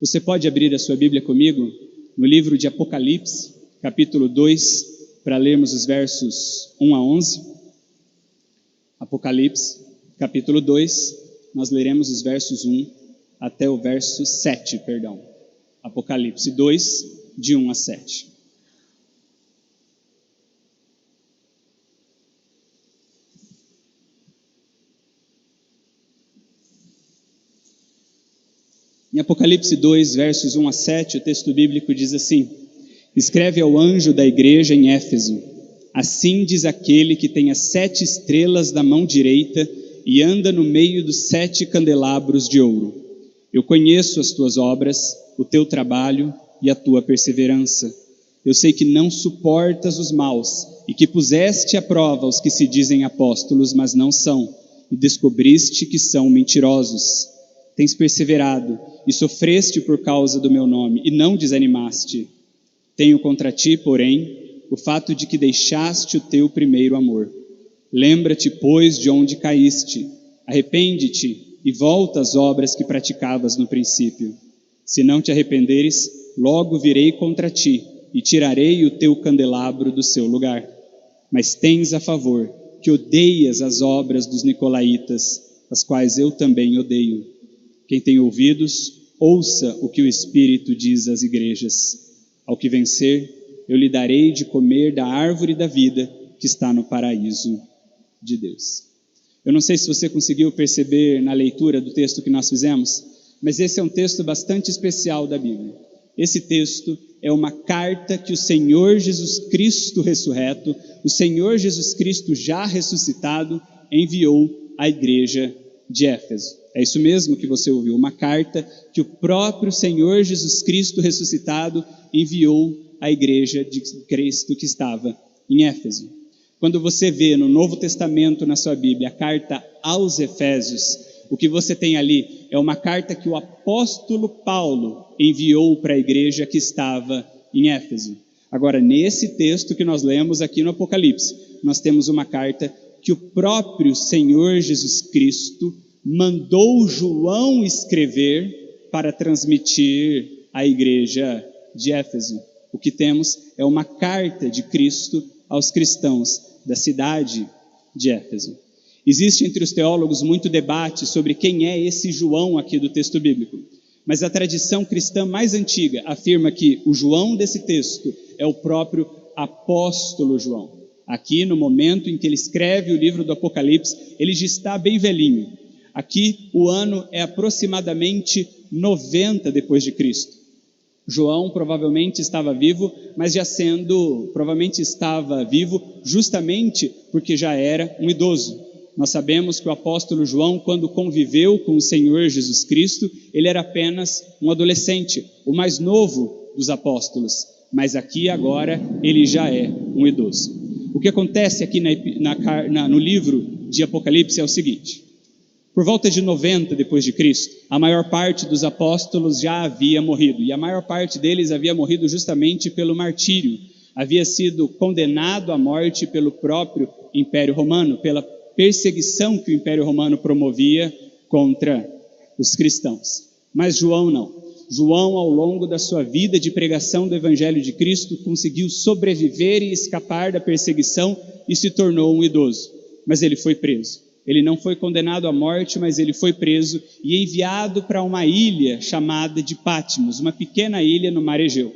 Você pode abrir a sua Bíblia comigo no livro de Apocalipse, capítulo 2, para lermos os versos 1 a 11. Apocalipse, capítulo 2, nós leremos os versos 1 até o verso 7, perdão. Apocalipse 2, de 1 a 7. Em Apocalipse 2, versos 1 a 7, o texto bíblico diz assim: Escreve ao anjo da igreja em Éfeso: Assim diz aquele que tem as 7 estrelas da mão direita e anda no meio dos 7 candelabros de ouro. Eu conheço as tuas obras, o teu trabalho e a tua perseverança. Eu sei que não suportas os maus e que puseste à prova os que se dizem apóstolos, mas não são, e descobriste que são mentirosos. Tens perseverado e sofreste por causa do meu nome, e não desanimaste. Tenho contra ti, porém, o fato de que deixaste o teu primeiro amor. Lembra-te, pois, de onde caíste. Arrepende-te e volta às obras que praticavas no princípio. Se não te arrependeres, logo virei contra ti e tirarei o teu candelabro do seu lugar. Mas tens a favor que odeias as obras dos nicolaítas, as quais eu também odeio. Quem tem ouvidos, ouça o que o Espírito diz às igrejas. Ao que vencer, eu lhe darei de comer da árvore da vida que está no paraíso de Deus. Eu não sei se você conseguiu perceber na leitura do texto que nós fizemos, mas esse é um texto bastante especial da Bíblia. Esse texto é uma carta que o Senhor Jesus Cristo ressurreto, o Senhor Jesus Cristo já ressuscitado, enviou à igreja de Éfeso. É isso mesmo que você ouviu, uma carta que o próprio Senhor Jesus Cristo ressuscitado enviou à igreja de Cristo que estava em Éfeso. Quando você vê no Novo Testamento, na sua Bíblia, a carta aos Efésios, o que você tem ali é uma carta que o apóstolo Paulo enviou para a igreja que estava em Éfeso. Agora, nesse texto que nós lemos aqui no Apocalipse, nós temos uma carta que o próprio Senhor Jesus Cristo mandou João escrever para transmitir à igreja de Éfeso. O que temos é uma carta de Cristo aos cristãos da cidade de Éfeso. Existe entre os teólogos muito debate sobre quem é esse João aqui do texto bíblico, mas a tradição cristã mais antiga afirma que o João desse texto é o próprio apóstolo João. Aqui, no momento em que ele escreve o livro do Apocalipse, ele já está bem velhinho. Aqui o ano é aproximadamente 90 depois de Cristo. João provavelmente estava vivo, mas provavelmente estava vivo justamente porque já era um idoso. Nós sabemos que o apóstolo João, quando conviveu com o Senhor Jesus Cristo, ele era apenas um adolescente, o mais novo dos apóstolos, mas aqui agora ele já é um idoso. O que acontece aqui no livro de Apocalipse é o seguinte: por volta de 90 depois de Cristo, a maior parte dos apóstolos já havia morrido, e a maior parte deles havia morrido justamente pelo martírio, havia sido condenado à morte pelo próprio Império Romano, pela perseguição que o Império Romano promovia contra os cristãos. Mas João não. João, ao longo da sua vida de pregação do Evangelho de Cristo, conseguiu sobreviver e escapar da perseguição e se tornou um idoso. Mas ele foi preso. Ele não foi condenado à morte, mas ele foi preso e enviado para uma ilha chamada de Patmos, uma pequena ilha no mar Egeu.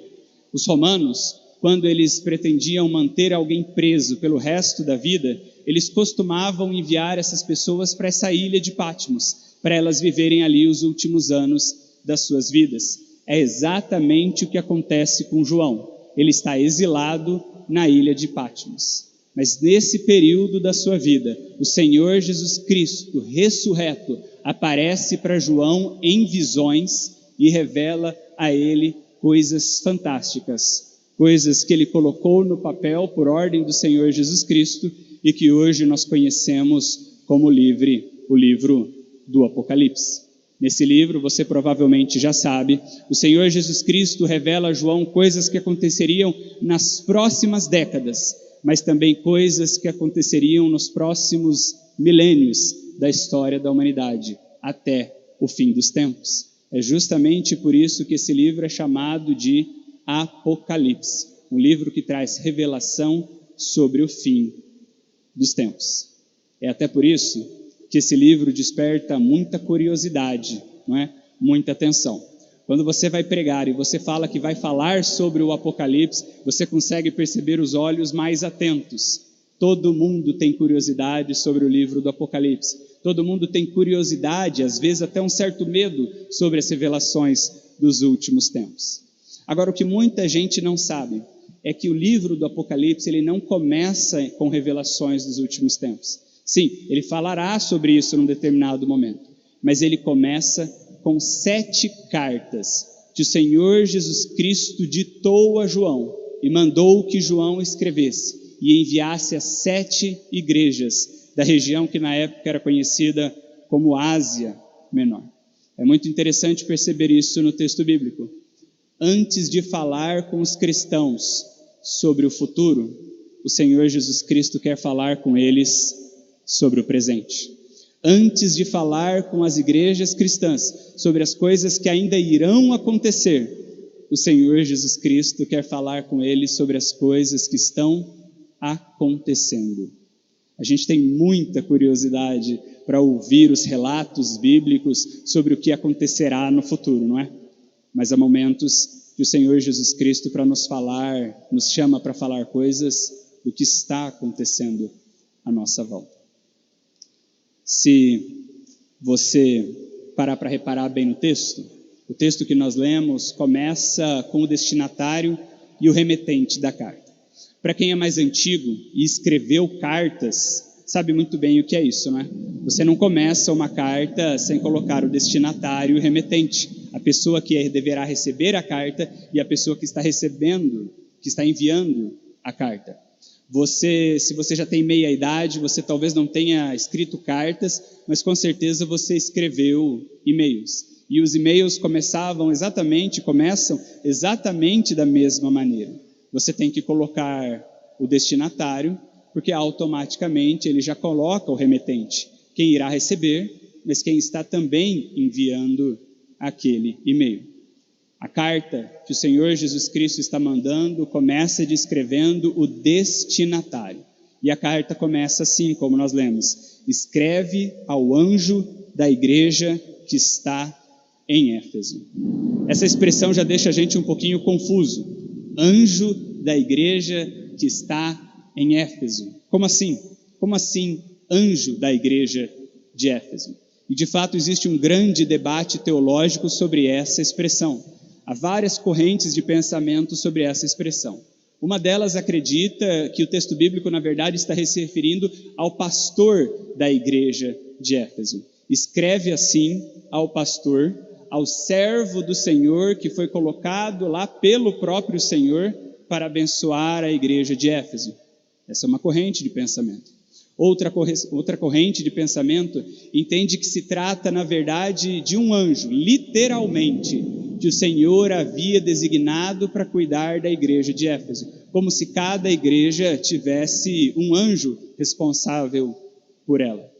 Os romanos, quando eles pretendiam manter alguém preso pelo resto da vida, eles costumavam enviar essas pessoas para essa ilha de Patmos, para elas viverem ali os últimos anos das suas vidas. É exatamente o que acontece com João. Ele está exilado na ilha de Patmos. Mas nesse período da sua vida, o Senhor Jesus Cristo, ressurreto, aparece para João em visões e revela a ele coisas fantásticas, coisas que ele colocou no papel por ordem do Senhor Jesus Cristo e que hoje nós conhecemos como o livro do Apocalipse. Nesse livro, você provavelmente já sabe, o Senhor Jesus Cristo revela a João coisas que aconteceriam nas próximas décadas, mas também coisas que aconteceriam nos próximos milênios da história da humanidade, até o fim dos tempos. É justamente por isso que esse livro é chamado de Apocalipse, um livro que traz revelação sobre o fim dos tempos. É até por isso que esse livro desperta muita curiosidade, não é? Muita atenção. Quando você vai pregar e você fala que vai falar sobre o Apocalipse, você consegue perceber os olhos mais atentos. Todo mundo tem curiosidade sobre o livro do Apocalipse. Todo mundo tem curiosidade, às vezes até um certo medo, sobre as revelações dos últimos tempos. Agora, o que muita gente não sabe é que o livro do Apocalipse ele não começa com revelações dos últimos tempos. Sim, ele falará sobre isso num determinado momento, mas ele começa com 7 cartas que o Senhor Jesus Cristo ditou a João e mandou que João escrevesse e enviasse às 7 igrejas da região que na época era conhecida como Ásia Menor. É muito interessante perceber isso no texto bíblico. Antes de falar com os cristãos sobre o futuro, o Senhor Jesus Cristo quer falar com eles sobre o presente. Antes de falar com as igrejas cristãs sobre as coisas que ainda irão acontecer, o Senhor Jesus Cristo quer falar com eles sobre as coisas que estão acontecendo. A gente tem muita curiosidade para ouvir os relatos bíblicos sobre o que acontecerá no futuro, não é? Mas há momentos que o Senhor Jesus Cristo, para nos falar, nos chama para falar coisas do que está acontecendo à nossa volta. Se você parar para reparar bem no texto, o texto que nós lemos começa com o destinatário e o remetente da carta. Para quem é mais antigo e escreveu cartas, sabe muito bem o que é isso, né? Você não começa uma carta sem colocar o destinatário e o remetente, a pessoa que deverá receber a carta e a pessoa que está recebendo, que está enviando a carta. Se você já tem meia idade, você talvez não tenha escrito cartas, mas com certeza você escreveu e-mails. E os e-mails começam exatamente da mesma maneira. Você tem que colocar o destinatário, porque automaticamente ele já coloca o remetente, quem irá receber, mas quem está também enviando aquele e-mail. A carta que o Senhor Jesus Cristo está mandando começa descrevendo o destinatário. E a carta começa assim, como nós lemos: escreve ao anjo da igreja que está em Éfeso. Essa expressão já deixa a gente um pouquinho confuso. Anjo da igreja que está em Éfeso. Como assim? Como assim anjo da igreja de Éfeso? E de fato existe um grande debate teológico sobre essa expressão. Há várias correntes de pensamento sobre essa expressão. Uma delas acredita que o texto bíblico, na verdade, está se referindo ao pastor da igreja de Éfeso. Escreve assim ao pastor, ao servo do Senhor, que foi colocado lá pelo próprio Senhor para abençoar a igreja de Éfeso. Essa é uma corrente de pensamento. Outra corrente de pensamento entende que se trata, na verdade, de um anjo, literalmente, que o Senhor havia designado para cuidar da igreja de Éfeso, como se cada igreja tivesse um anjo responsável por ela.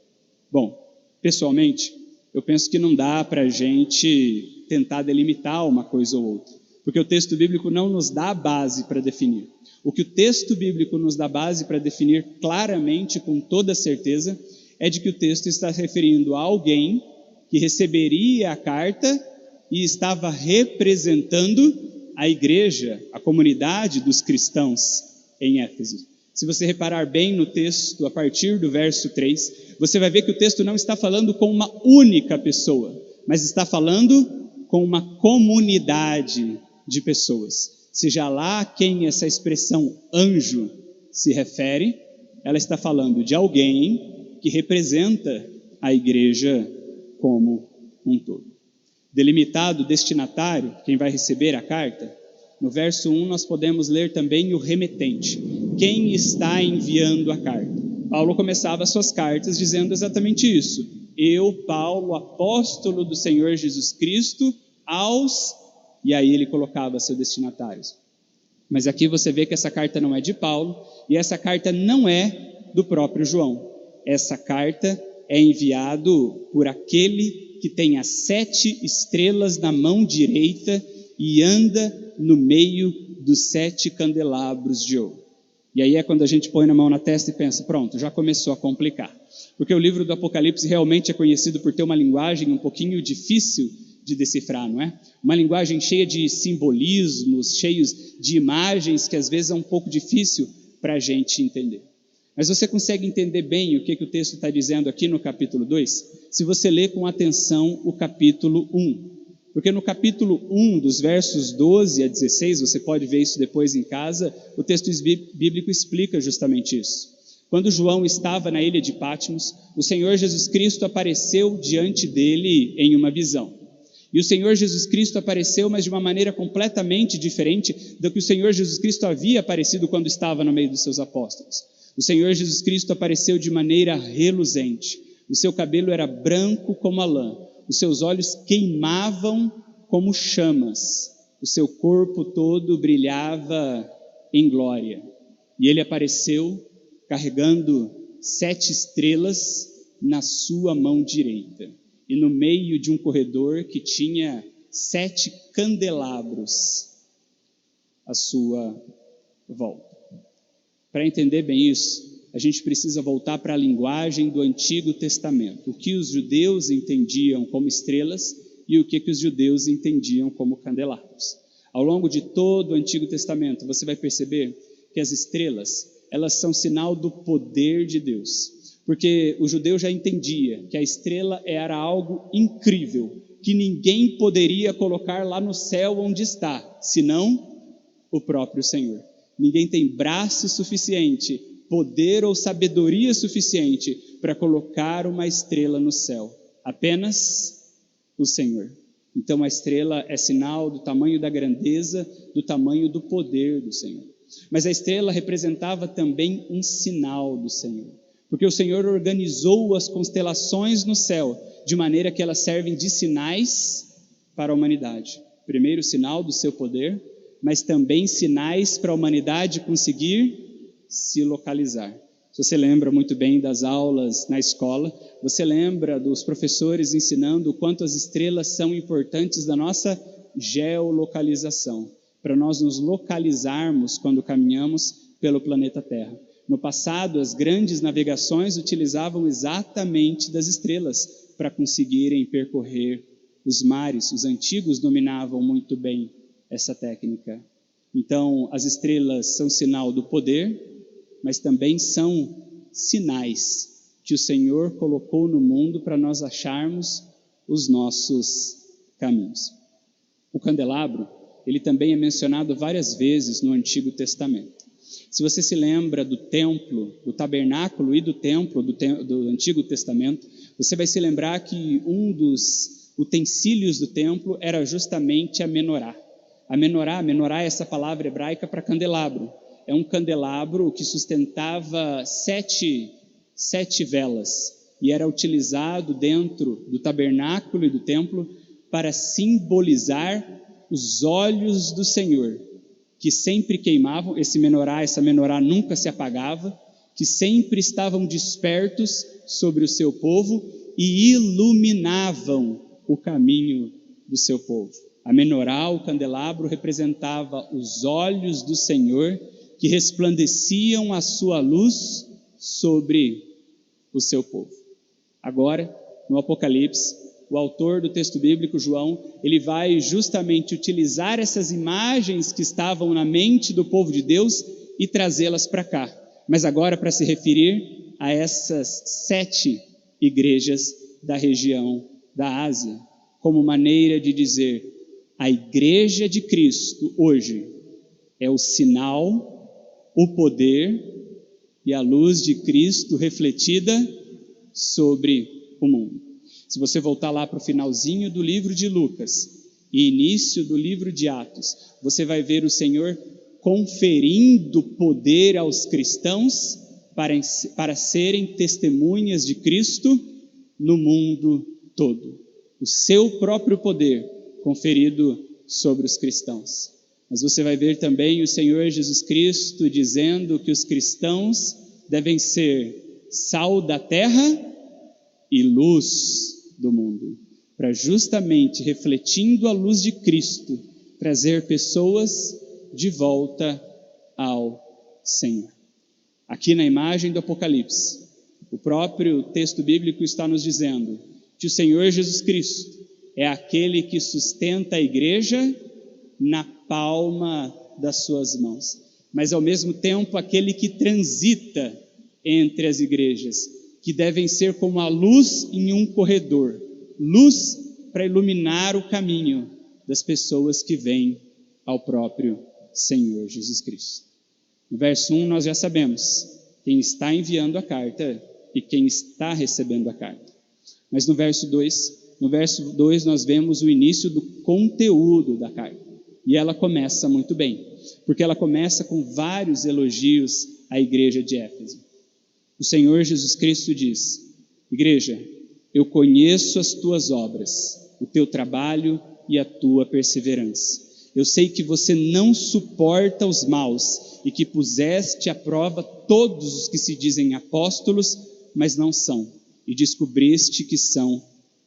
Bom, pessoalmente, eu penso que não dá para a gente tentar delimitar uma coisa ou outra, porque o texto bíblico não nos dá base para definir. O que o texto bíblico nos dá base para definir claramente, com toda certeza, é de que o texto está se referindo a alguém que receberia a carta e estava representando a igreja, a comunidade dos cristãos em Éfeso. Se você reparar bem no texto, a partir do verso 3, você vai ver que o texto não está falando com uma única pessoa, mas está falando com uma comunidade de pessoas. Seja lá quem essa expressão anjo se refere, ela está falando de alguém que representa a igreja como um todo. Delimitado o destinatário, quem vai receber a carta, no verso 1 nós podemos ler também o remetente, quem está enviando a carta. Paulo começava suas cartas dizendo exatamente isso: eu, Paulo, apóstolo do Senhor Jesus Cristo, aos... E aí ele colocava seus destinatários. Mas aqui você vê que essa carta não é de Paulo, e essa carta não é do próprio João. Essa carta é enviada por aquele que tem as 7 estrelas na mão direita e anda no meio dos 7 candelabros de ouro. E aí é quando a gente põe a mão na testa e pensa, pronto, já começou a complicar. Porque o livro do Apocalipse realmente é conhecido por ter uma linguagem um pouquinho difícil de decifrar, não é? Uma linguagem cheia de simbolismos, cheios de imagens que às vezes é um pouco difícil para a gente entender. Mas você consegue entender bem o que o texto está dizendo aqui no capítulo 2? Se você ler com atenção o capítulo 1. Porque no capítulo 1, dos versos 12 a 16, você pode ver isso depois em casa, o texto bíblico explica justamente isso. Quando João estava na ilha de Patmos, o Senhor Jesus Cristo apareceu diante dele em uma visão. E o Senhor Jesus Cristo apareceu, mas de uma maneira completamente diferente do que o Senhor Jesus Cristo havia aparecido quando estava no meio dos seus apóstolos. O Senhor Jesus Cristo apareceu de maneira reluzente. O seu cabelo era branco como a lã. Os seus olhos queimavam como chamas. O seu corpo todo brilhava em glória. E ele apareceu carregando 7 estrelas na sua mão direita. E no meio de um corredor que tinha 7 candelabros à sua volta. Para entender bem isso, a gente precisa voltar para a linguagem do Antigo Testamento. O que os judeus entendiam como estrelas e o que os judeus entendiam como candelabros. Ao longo de todo o Antigo Testamento, você vai perceber que as estrelas, elas são sinal do poder de Deus. Porque o judeu já entendia que a estrela era algo incrível, que ninguém poderia colocar lá no céu onde está, senão o próprio Senhor. Ninguém tem braço suficiente, poder ou sabedoria suficiente para colocar uma estrela no céu. Apenas o Senhor. Então a estrela é sinal do tamanho da grandeza, do tamanho do poder do Senhor. Mas a estrela representava também um sinal do Senhor. Porque o Senhor organizou as constelações no céu, de maneira que elas servem de sinais para a humanidade. Primeiro, sinal do seu poder, mas também sinais para a humanidade conseguir se localizar. Se você lembra muito bem das aulas na escola, você lembra dos professores ensinando o quanto as estrelas são importantes da nossa geolocalização, para nós nos localizarmos quando caminhamos pelo planeta Terra. No passado, as grandes navegações utilizavam exatamente das estrelas para conseguirem percorrer os mares. Os antigos dominavam muito bem essa técnica. Então, as estrelas são sinal do poder, mas também são sinais que o Senhor colocou no mundo para nós acharmos os nossos caminhos. O candelabro, ele também é mencionado várias vezes no Antigo Testamento. Se você se lembra do templo, do tabernáculo e do templo do Antigo Testamento, você vai se lembrar que um dos utensílios do templo era justamente a menorá. A menorá é essa palavra hebraica para candelabro. É um candelabro que sustentava 7 velas e era utilizado dentro do tabernáculo e do templo para simbolizar os olhos do Senhor, que sempre queimavam, essa menorá nunca se apagava, que sempre estavam despertos sobre o seu povo e iluminavam o caminho do seu povo. A menorá, o candelabro, representava os olhos do Senhor que resplandeciam a sua luz sobre o seu povo. Agora, no Apocalipse, o autor do texto bíblico, João, ele vai justamente utilizar essas imagens que estavam na mente do povo de Deus e trazê-las para cá. Mas agora para se referir a essas 7 igrejas da região da Ásia, como maneira de dizer, a igreja de Cristo hoje é o sinal, o poder e a luz de Cristo refletida sobre o mundo. Se você voltar lá para o finalzinho do livro de Lucas e início do livro de Atos, você vai ver o Senhor conferindo poder aos cristãos para serem testemunhas de Cristo no mundo todo. O seu próprio poder conferido sobre os cristãos. Mas você vai ver também o Senhor Jesus Cristo dizendo que os cristãos devem ser sal da terra e luz do mundo. para justamente, refletindo a luz de Cristo, trazer pessoas de volta ao Senhor. Aqui na imagem do Apocalipse, o próprio texto bíblico está nos dizendo que o Senhor Jesus Cristo é aquele que sustenta a igreja na palma das suas mãos, mas ao mesmo tempo aquele que transita entre as igrejas, que devem ser como a luz em um corredor, luz para iluminar o caminho das pessoas que vêm ao próprio Senhor Jesus Cristo. No verso 1 nós já sabemos quem está enviando a carta e quem está recebendo a carta. Mas no verso 2 nós vemos o início do conteúdo da carta. E ela começa muito bem, porque ela começa com vários elogios à igreja de Éfeso. O Senhor Jesus Cristo diz: igreja, eu conheço as tuas obras, o teu trabalho e a tua perseverança. Eu sei que você não suporta os maus e que puseste à prova todos os que se dizem apóstolos, mas não são, e descobriste que são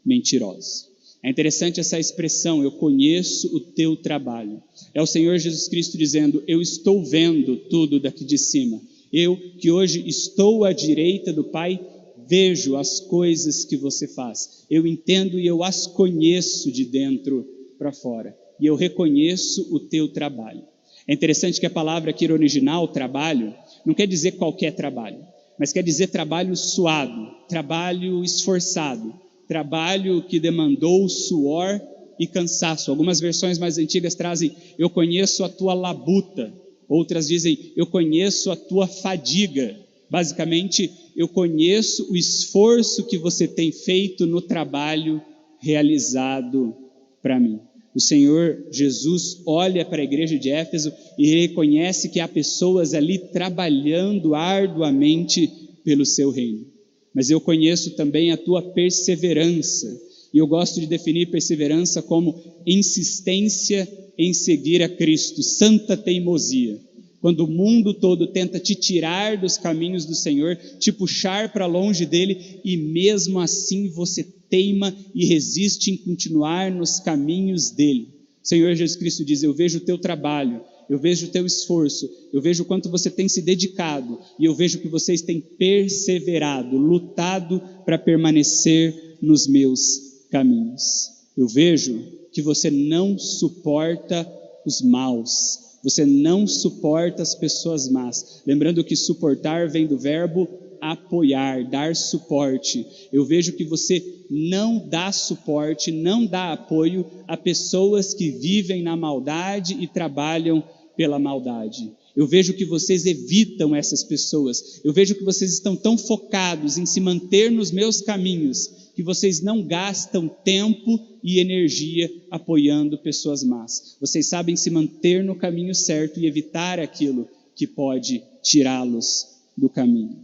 mentirosos. É interessante essa expressão, eu conheço o teu trabalho. É o Senhor Jesus Cristo dizendo, eu estou vendo tudo daqui de cima. Eu, que hoje estou à direita do Pai, vejo as coisas que você faz. Eu entendo e eu as conheço de dentro para fora. E eu reconheço o teu trabalho. É interessante que a palavra aqui no original, trabalho, não quer dizer qualquer trabalho, mas quer dizer trabalho suado, trabalho esforçado, trabalho que demandou suor e cansaço. Algumas versões mais antigas trazem, eu conheço a tua labuta. Outras dizem, eu conheço a tua fadiga. Basicamente, eu conheço o esforço que você tem feito no trabalho realizado para mim. O Senhor Jesus olha para a igreja de Éfeso e reconhece que há pessoas ali trabalhando arduamente pelo seu reino. Mas eu conheço também a tua perseverança. E eu gosto de definir perseverança como insistência em seguir a Cristo, santa teimosia. Quando o mundo todo tenta te tirar dos caminhos do Senhor, te puxar para longe dele, e mesmo assim você teima e resiste em continuar nos caminhos dele. O Senhor Jesus Cristo diz, eu vejo o teu trabalho, eu vejo o teu esforço, eu vejo o quanto você tem se dedicado, e eu vejo que vocês têm perseverado, lutado para permanecer nos meus caminhos. Eu vejo que você não suporta os maus, você não suporta as pessoas más. Lembrando que suportar vem do verbo apoiar, dar suporte. Eu vejo que você não dá suporte, não dá apoio a pessoas que vivem na maldade e trabalham pela maldade. Eu vejo que vocês evitam essas pessoas. Eu vejo que vocês estão tão focados em se manter nos meus caminhos, que vocês não gastam tempo e energia apoiando pessoas más. Vocês sabem se manter no caminho certo e evitar aquilo que pode tirá-los do caminho.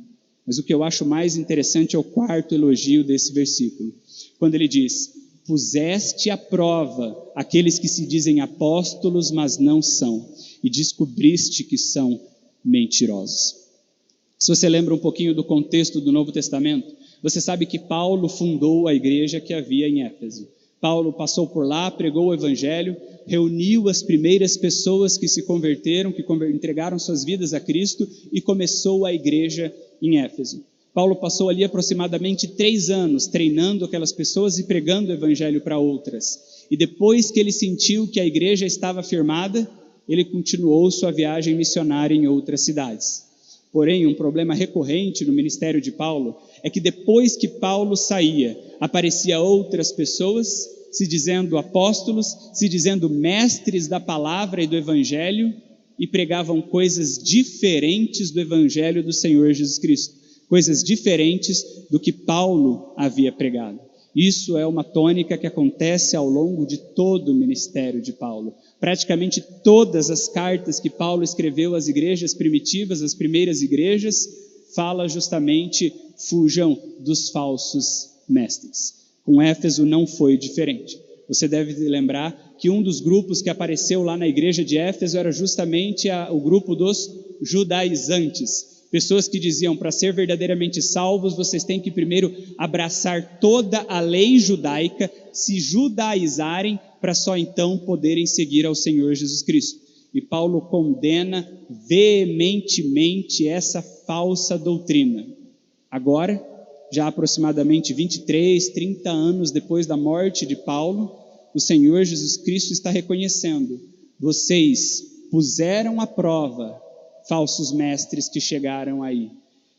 Mas o que eu acho mais interessante é o quarto elogio desse versículo, quando ele diz, puseste à prova aqueles que se dizem apóstolos, mas não são, e descobriste que são mentirosos. Se você lembra um pouquinho do contexto do Novo Testamento, você sabe que Paulo fundou a igreja que havia em Éfeso. Paulo passou por lá, pregou o evangelho, reuniu as primeiras pessoas que se converteram, que entregaram suas vidas a Cristo, e começou a igreja em Éfeso. Paulo passou ali aproximadamente 3 anos treinando aquelas pessoas e pregando o evangelho para outras. E depois que ele sentiu que a igreja estava firmada, ele continuou sua viagem missionária em outras cidades. Porém, um problema recorrente no ministério de Paulo é que depois que Paulo saía, aparecia outras pessoas se dizendo apóstolos, se dizendo mestres da palavra e do evangelho, e pregavam coisas diferentes do evangelho do Senhor Jesus Cristo, coisas diferentes do que Paulo havia pregado. Isso é uma tônica que acontece ao longo de todo o ministério de Paulo. Praticamente todas as cartas que Paulo escreveu às igrejas primitivas, as primeiras igrejas, fala justamente, fujam dos falsos mestres. Com Éfeso não foi diferente. Você deve lembrar que um dos grupos que apareceu lá na igreja de Éfeso era justamente o grupo dos judaizantes, Pessoas que diziam, para ser verdadeiramente salvos, vocês têm que primeiro abraçar toda a lei judaica, se judaizarem, para só então poderem seguir ao Senhor Jesus Cristo. E Paulo condena veementemente essa falsa doutrina. Agora, já aproximadamente 23, 30 anos depois da morte de Paulo, o Senhor Jesus Cristo está reconhecendo: vocês puseram à prova falsos mestres que chegaram aí,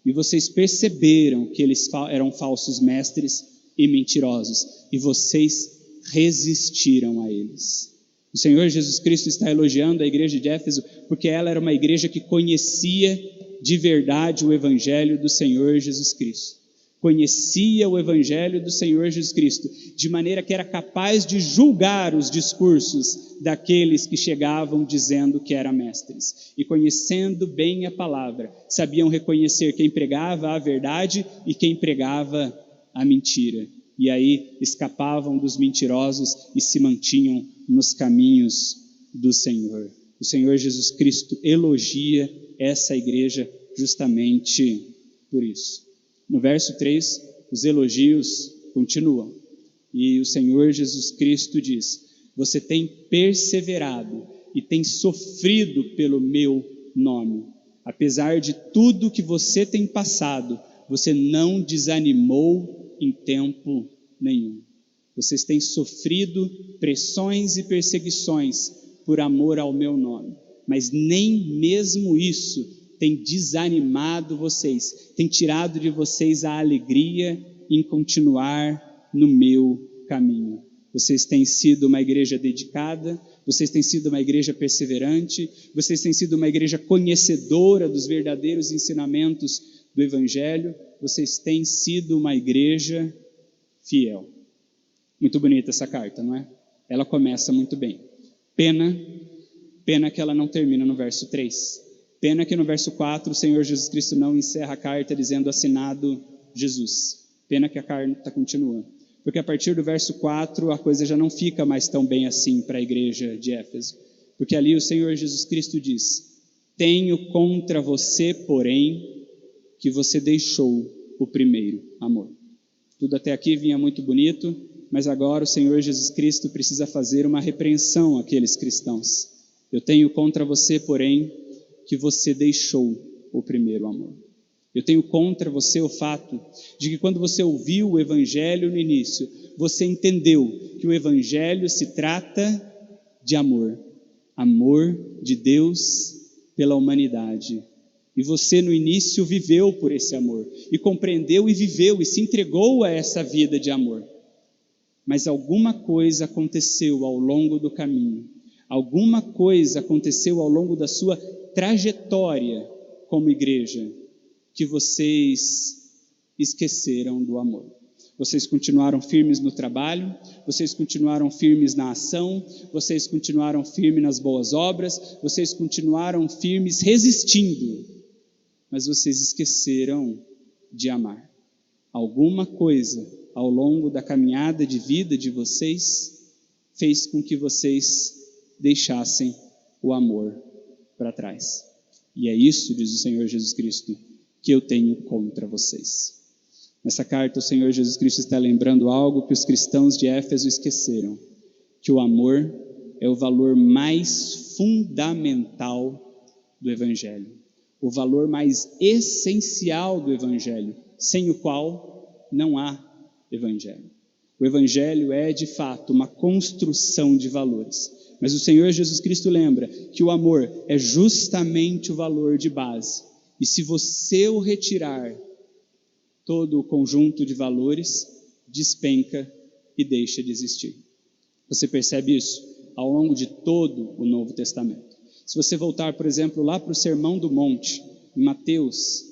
e vocês perceberam que eles eram falsos mestres e mentirosos, e vocês resistiram a eles. O Senhor Jesus Cristo está elogiando a igreja de Éfeso porque ela era uma igreja que conhecia de verdade o evangelho do Senhor Jesus Cristo. Conhecia o evangelho do Senhor Jesus Cristo, de maneira que era capaz de julgar os discursos daqueles que chegavam dizendo que eram mestres. E conhecendo bem a palavra, sabiam reconhecer quem pregava a verdade e quem pregava a mentira. E aí escapavam dos mentirosos e se mantinham nos caminhos do Senhor. O Senhor Jesus Cristo elogia essa igreja justamente por isso. No verso 3, os elogios continuam. E o Senhor Jesus Cristo diz: você tem perseverado e tem sofrido pelo meu nome. Apesar de tudo que você tem passado, você não desanimou em tempo nenhum. Vocês têm sofrido pressões e perseguições por amor ao meu nome. Mas nem mesmo isso tem desanimado vocês, tem tirado de vocês a alegria em continuar no meu caminho. Vocês têm sido uma igreja dedicada, vocês têm sido uma igreja perseverante, vocês têm sido uma igreja conhecedora dos verdadeiros ensinamentos do Evangelho, vocês têm sido uma igreja fiel. Muito bonita essa carta, não é? Ela começa muito bem. Pena que ela não termina no verso 3. Pena que no verso 4 o Senhor Jesus Cristo não encerra a carta dizendo assinado Jesus. Pena que a carta continua. Porque a partir do verso 4 a coisa já não fica mais tão bem assim para a igreja de Éfeso. Porque ali o Senhor Jesus Cristo diz: tenho contra você, porém, que você deixou o primeiro amor. Tudo até aqui vinha muito bonito, mas agora o Senhor Jesus Cristo precisa fazer uma repreensão àqueles cristãos. Eu tenho contra você, porém, que você deixou o primeiro amor. Eu tenho contra você o fato de que quando você ouviu o Evangelho no início, você entendeu que o Evangelho se trata de amor. Amor de Deus pela humanidade. E você no início viveu por esse amor, e compreendeu e viveu e se entregou a essa vida de amor. Mas alguma coisa aconteceu ao longo do caminho, alguma coisa aconteceu ao longo da sua trajetória como igreja, que vocês esqueceram do amor. Vocês continuaram firmes no trabalho, vocês continuaram firmes na ação, vocês continuaram firmes nas boas obras, vocês continuaram firmes resistindo, mas vocês esqueceram de amar. Alguma coisa ao longo da caminhada de vida de vocês fez com que vocês deixassem o amor para trás. E é isso, diz o Senhor Jesus Cristo, que eu tenho contra vocês. Nessa carta o Senhor Jesus Cristo está lembrando algo que os cristãos de Éfeso esqueceram, que o amor é o valor mais fundamental do Evangelho, o valor mais essencial do Evangelho, sem o qual não há Evangelho. O Evangelho é, de fato, uma construção de valores. Mas o Senhor Jesus Cristo lembra que o amor é justamente o valor de base. E se você o retirar, todo o conjunto de valores despenca e deixa de existir. Você percebe isso ao longo de todo o Novo Testamento. Se você voltar, por exemplo, lá para o Sermão do Monte, em Mateus,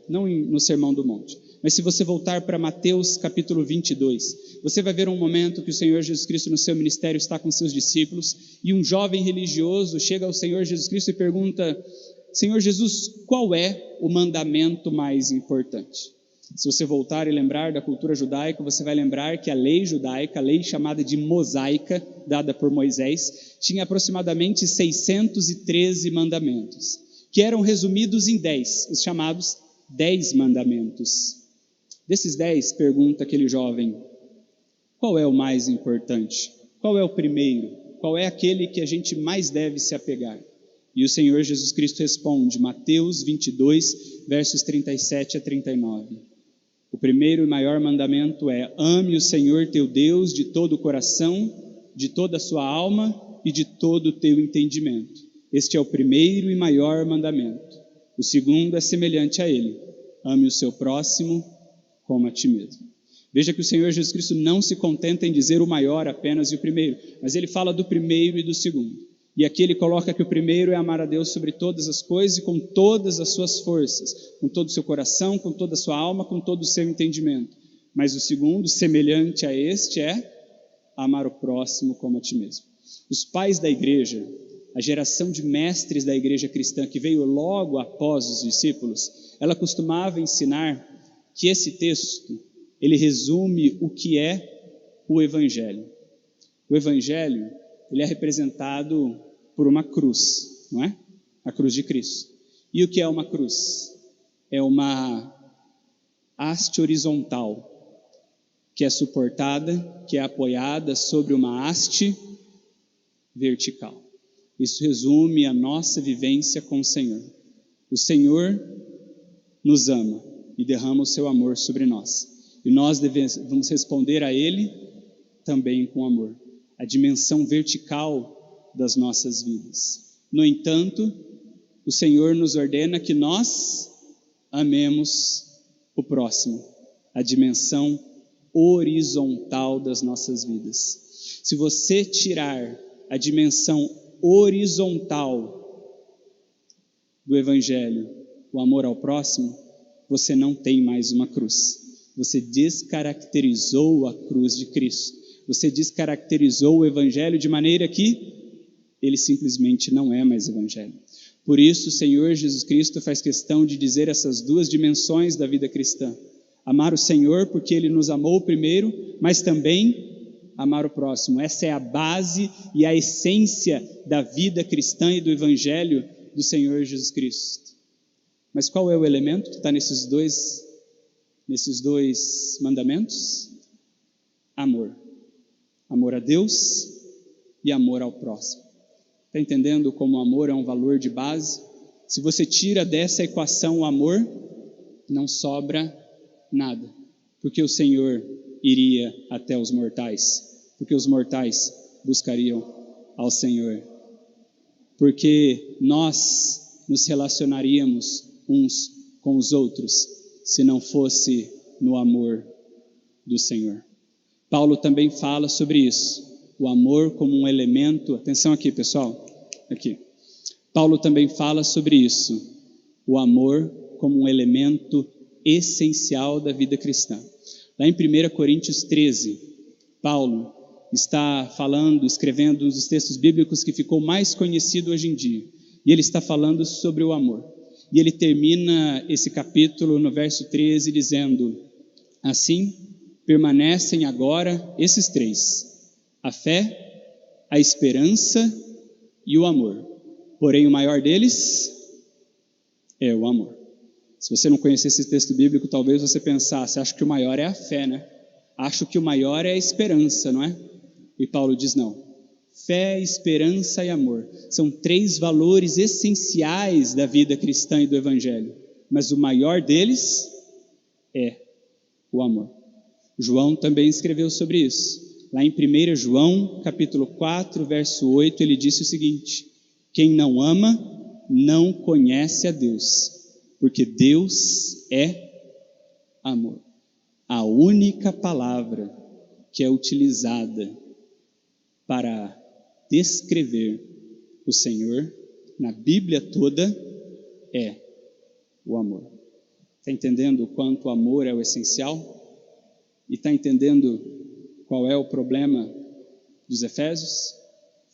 não no Sermão do Monte, mas se você voltar para Mateus capítulo 22, você vai ver um momento que o Senhor Jesus Cristo no seu ministério está com seus discípulos e um jovem religioso chega ao Senhor Jesus Cristo e pergunta: Senhor Jesus, qual é o mandamento mais importante? Se você voltar e lembrar da cultura judaica, você vai lembrar que a lei judaica, a lei chamada de mosaica, dada por Moisés, tinha aproximadamente 613 mandamentos. que eram resumidos em 10, os chamados 10 mandamentos. Desses 10, pergunta aquele jovem, qual é o mais importante? Qual é o primeiro? Qual é aquele que a gente mais deve se apegar? E o Senhor Jesus Cristo responde, Mateus 22, versos 37 a 39. O primeiro e maior mandamento é, ame o Senhor teu Deus de todo o coração, de toda a sua alma e de todo o teu entendimento. Este é o primeiro e maior mandamento. O segundo é semelhante a ele, ame o seu próximo como a ti mesmo. Veja que o Senhor Jesus Cristo não se contenta em dizer o maior apenas e o primeiro, mas ele fala do primeiro e do segundo. E aqui ele coloca que o primeiro é amar a Deus sobre todas as coisas e com todas as suas forças, com todo o seu coração, com toda a sua alma, com todo o seu entendimento. Mas o segundo, semelhante a este, é amar o próximo como a ti mesmo. Os pais da igreja, a geração de mestres da igreja cristã que veio logo após os discípulos, ela costumava ensinar que esse texto, ele resume o que é o Evangelho. O Evangelho, ele é representado por uma cruz, não é? A cruz de Cristo. E o que é uma cruz? É uma haste horizontal, que é suportada, que é apoiada sobre uma haste vertical. Isso resume a nossa vivência com o Senhor. O Senhor nos ama e derrama o seu amor sobre nós. E nós vamos responder a Ele também com amor. A dimensão vertical das nossas vidas. No entanto, o Senhor nos ordena que nós amemos o próximo. A dimensão horizontal das nossas vidas. Se você tirar a dimensão horizontal do Evangelho, o amor ao próximo, você não tem mais uma cruz. Você descaracterizou a cruz de Cristo. Você descaracterizou o Evangelho de maneira que ele simplesmente não é mais Evangelho. Por isso, o Senhor Jesus Cristo faz questão de dizer essas duas dimensões da vida cristã. Amar o Senhor porque Ele nos amou primeiro, mas também amar o próximo. Essa é a base e a essência da vida cristã e do Evangelho do Senhor Jesus Cristo. Mas qual é o elemento que está nesses dois mandamentos? Amor. Amor a Deus e amor ao próximo. Está entendendo como o amor é um valor de base? Se você tira dessa equação o amor, não sobra nada. Porque o Senhor iria até os mortais. Porque os mortais buscariam ao Senhor. Porque nós nos relacionaríamos uns com os outros se não fosse no amor do Senhor. Paulo também fala sobre isso, o amor como um elemento, atenção aqui pessoal, aqui. Paulo também fala sobre isso, o amor como um elemento essencial da vida cristã. Lá em 1 Coríntios 13, Paulo está falando, escrevendo um dos textos bíblicos que ficou mais conhecido hoje em dia, e ele está falando sobre o amor. E ele termina esse capítulo no verso 13 dizendo, assim permanecem agora esses três, a fé, a esperança e o amor. Porém o maior deles é o amor. Se você não conhecesse esse texto bíblico, talvez você pensasse, acho que o maior é a fé, né? Acho que o maior é a esperança, não é? E Paulo diz não. Fé, esperança e amor são três valores essenciais da vida cristã e do Evangelho. Mas o maior deles é o amor. João também escreveu sobre isso. Lá em 1 João, capítulo 4, verso 8, ele disse o seguinte, quem não ama, não conhece a Deus, porque Deus é amor. A única palavra que é utilizada para descrever o Senhor na Bíblia toda é o amor. Está entendendo o quanto o amor é o essencial? E está entendendo qual é o problema dos Efésios?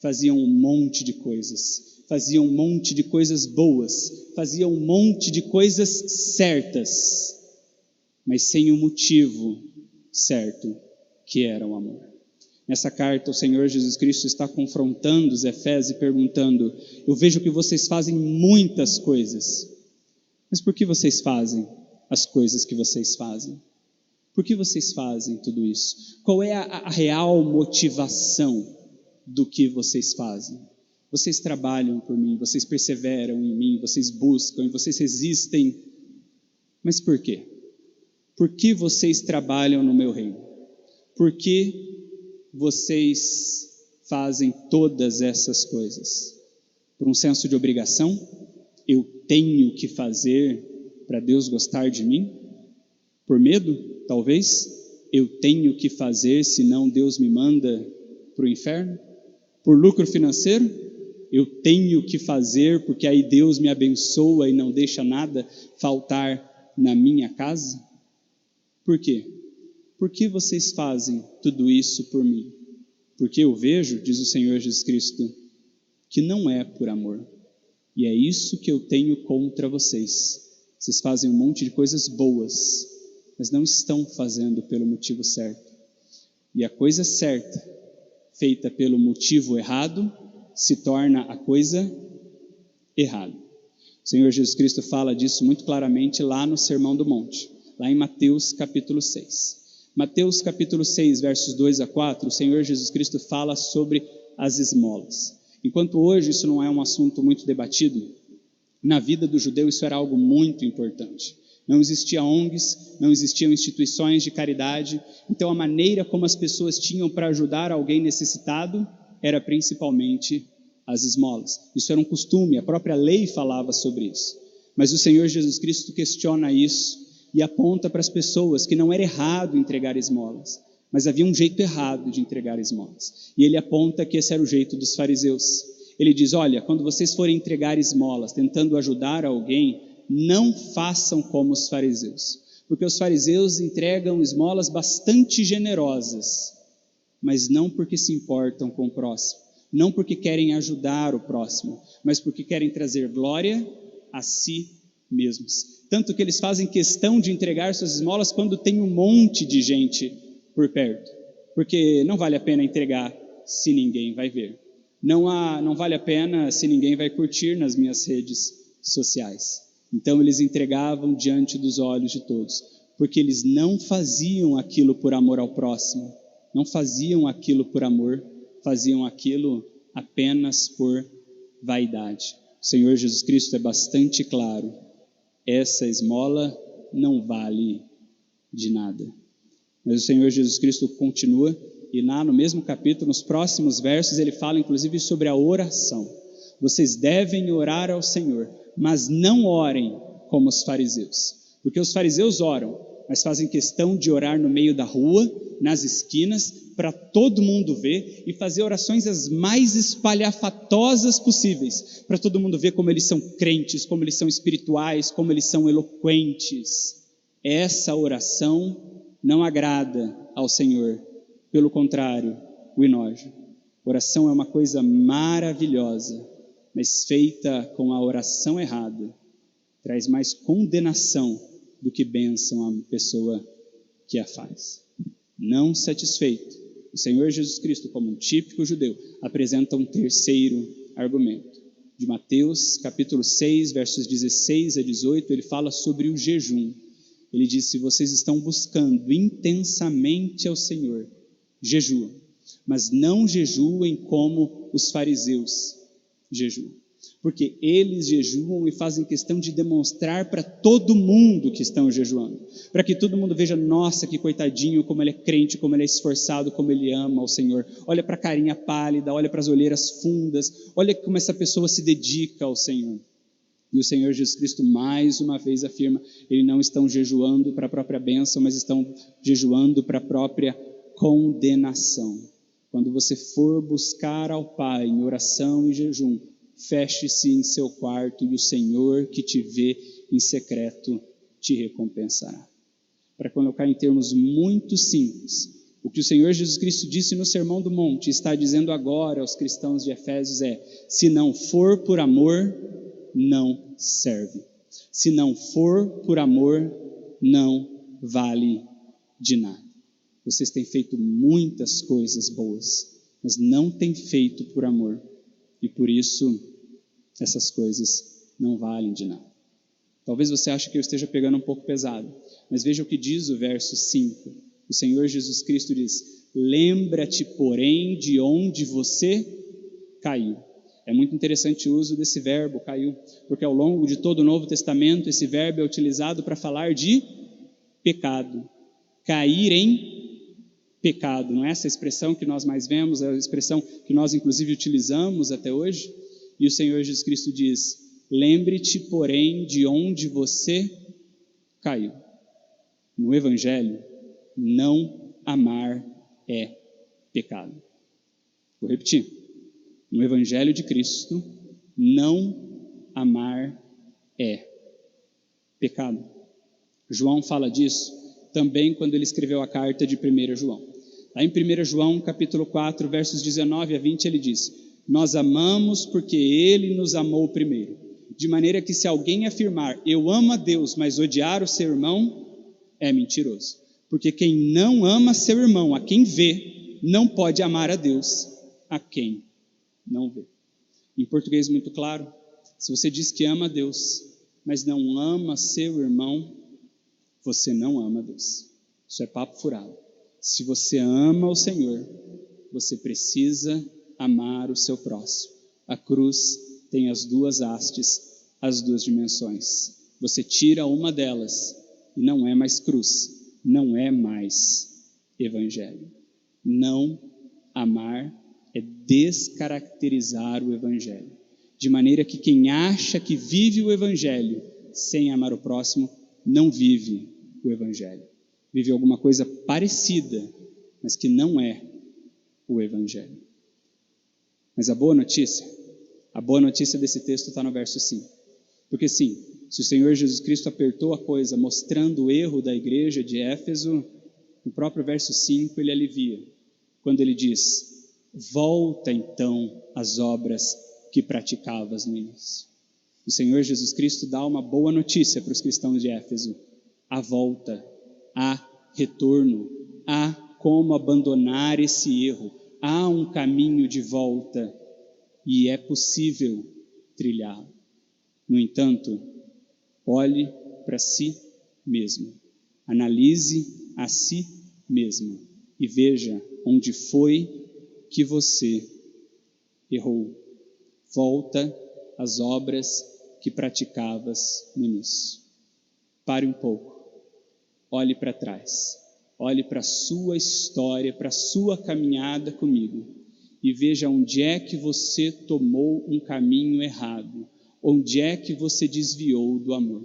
Faziam um monte de coisas, faziam um monte de coisas boas, faziam um monte de coisas certas, mas sem o motivo certo, que era o amor. Nessa carta, o Senhor Jesus Cristo está confrontando os Efésios e perguntando: eu vejo que vocês fazem muitas coisas, mas por que vocês fazem as coisas que vocês fazem? Por que vocês fazem tudo isso? Qual é a real motivação do que vocês fazem? Vocês trabalham por mim, vocês perseveram em mim, vocês buscam, vocês resistem, mas por quê? Por que vocês trabalham no meu reino? Por que vocês fazem todas essas coisas? Por um senso de obrigação? Eu tenho que fazer para Deus gostar de mim? Por medo, talvez? Eu tenho que fazer, senão Deus me manda para o inferno? Por lucro financeiro? Eu tenho que fazer porque aí Deus me abençoa e não deixa nada faltar na minha casa? Por quê? Por que vocês fazem tudo isso por mim? Porque eu vejo, diz o Senhor Jesus Cristo, que não é por amor. E é isso que eu tenho contra vocês. Vocês fazem um monte de coisas boas, mas não estão fazendo pelo motivo certo. E a coisa certa, feita pelo motivo errado, se torna a coisa errada. O Senhor Jesus Cristo fala disso muito claramente lá no Sermão do Monte, lá em Mateus capítulo 6. Mateus capítulo 6, versos 2 a 4, o Senhor Jesus Cristo fala sobre as esmolas. Enquanto hoje isso não é um assunto muito debatido, na vida do judeu isso era algo muito importante. Não existiam ONGs, não existiam instituições de caridade, então a maneira como as pessoas tinham para ajudar alguém necessitado era principalmente as esmolas. Isso era um costume, a própria lei falava sobre isso. Mas o Senhor Jesus Cristo questiona isso e aponta para as pessoas que não era errado entregar esmolas, mas havia um jeito errado de entregar esmolas. E ele aponta que esse era o jeito dos fariseus. Ele diz: olha, quando vocês forem entregar esmolas, tentando ajudar alguém, não façam como os fariseus, porque os fariseus entregam esmolas bastante generosas, mas não porque se importam com o próximo, não porque querem ajudar o próximo, mas porque querem trazer glória a si mesmos. Tanto que eles fazem questão de entregar suas esmolas quando tem um monte de gente por perto, porque não vale a pena entregar se ninguém vai ver. Não vale a pena se ninguém vai curtir nas minhas redes sociais. Então eles entregavam diante dos olhos de todos, porque eles não faziam aquilo por amor ao próximo, não faziam aquilo por amor, faziam aquilo apenas por vaidade. O Senhor Jesus Cristo é bastante claro: essa esmola não vale de nada. Mas o Senhor Jesus Cristo continua, e lá no mesmo capítulo, nos próximos versos, ele fala inclusive sobre a oração. Vocês devem orar ao Senhor, mas não orem como os fariseus, porque os fariseus oram, mas fazem questão de orar no meio da rua, nas esquinas, para todo mundo ver, e fazer orações as mais espalhafatosas possíveis, para todo mundo ver como eles são crentes, como eles são espirituais, como eles são eloquentes. Essa oração não agrada ao Senhor, pelo contrário, o enoja. Oração é uma coisa maravilhosa, mas feita com a oração errada, traz mais condenação do que bênção à pessoa que a faz. Não satisfeito, o Senhor Jesus Cristo, como um típico judeu, apresenta um terceiro argumento. De Mateus, capítulo 6, versos 16 a 18, ele fala sobre o jejum. Ele diz: se vocês estão buscando intensamente ao Senhor, jejuam, mas não jejuem como os fariseus jejuam, porque eles jejuam e fazem questão de demonstrar para todo mundo que estão jejuando, para que todo mundo veja: nossa, que coitadinho, como ele é crente, como ele é esforçado, como ele ama ao Senhor. Olha para a carinha pálida, olha para as olheiras fundas, olha como essa pessoa se dedica ao Senhor. E o Senhor Jesus Cristo mais uma vez afirma: eles não estão jejuando para a própria bênção, mas estão jejuando para a própria condenação. Quando você for buscar ao Pai em oração e jejum, feche-se em seu quarto e o Senhor que te vê em secreto te recompensará. Para colocar em termos muito simples, o que o Senhor Jesus Cristo disse no Sermão do Monte, está dizendo agora aos cristãos de Efésios é: se não for por amor, não serve. Se não for por amor, não vale de nada. Vocês têm feito muitas coisas boas, mas não têm feito por amor. E por isso, essas coisas não valem de nada. Talvez você ache que eu esteja pegando um pouco pesado, mas veja o que diz o verso 5. O Senhor Jesus Cristo diz: lembra-te, porém, de onde você caiu. É muito interessante o uso desse verbo, caiu, porque ao longo de todo o Novo Testamento, esse verbo é utilizado para falar de pecado. Cair em pecado, não é essa expressão que nós mais vemos, é a expressão que nós inclusive utilizamos até hoje. E o Senhor Jesus Cristo diz: lembre-te, porém, de onde você caiu. No Evangelho, não amar é pecado. Vou repetir. No Evangelho de Cristo, não amar é pecado. João fala disso também quando ele escreveu a carta de 1 João. Lá em 1 João, capítulo 4, versos 19 a 20, ele diz: nós amamos porque ele nos amou primeiro. De maneira que se alguém afirmar, eu amo a Deus, mas odiar o seu irmão, é mentiroso. Porque quem não ama seu irmão, a quem vê, não pode amar a Deus, a quem não vê. Em português muito claro, se você diz que ama a Deus, mas não ama seu irmão, você não ama a Deus. Isso é papo furado. Se você ama o Senhor, você precisa amar o seu próximo. A cruz tem as duas hastes, as duas dimensões. Você tira uma delas e não é mais cruz, não é mais evangelho. Não amar é descaracterizar o evangelho. De maneira que quem acha que vive o evangelho sem amar o próximo, não vive o evangelho. Vive alguma coisa parecida, mas que não é o evangelho. Mas a boa notícia desse texto está no verso 5. Porque sim, se o Senhor Jesus Cristo apertou a coisa mostrando o erro da igreja de Éfeso, no próprio verso 5 ele alivia, quando ele diz: volta então às obras que praticavas no início. O Senhor Jesus Cristo dá uma boa notícia para os cristãos de Éfeso: há volta, há retorno, há como abandonar esse erro, há um caminho de volta e é possível trilhá-lo. No entanto, olhe para si mesmo, analise a si mesmo e veja onde foi que você errou. Volta às obras que praticavas no início. Pare um pouco, olhe para trás, olhe para a sua história, para a sua caminhada comigo e veja onde é que você tomou um caminho errado, onde é que você desviou do amor.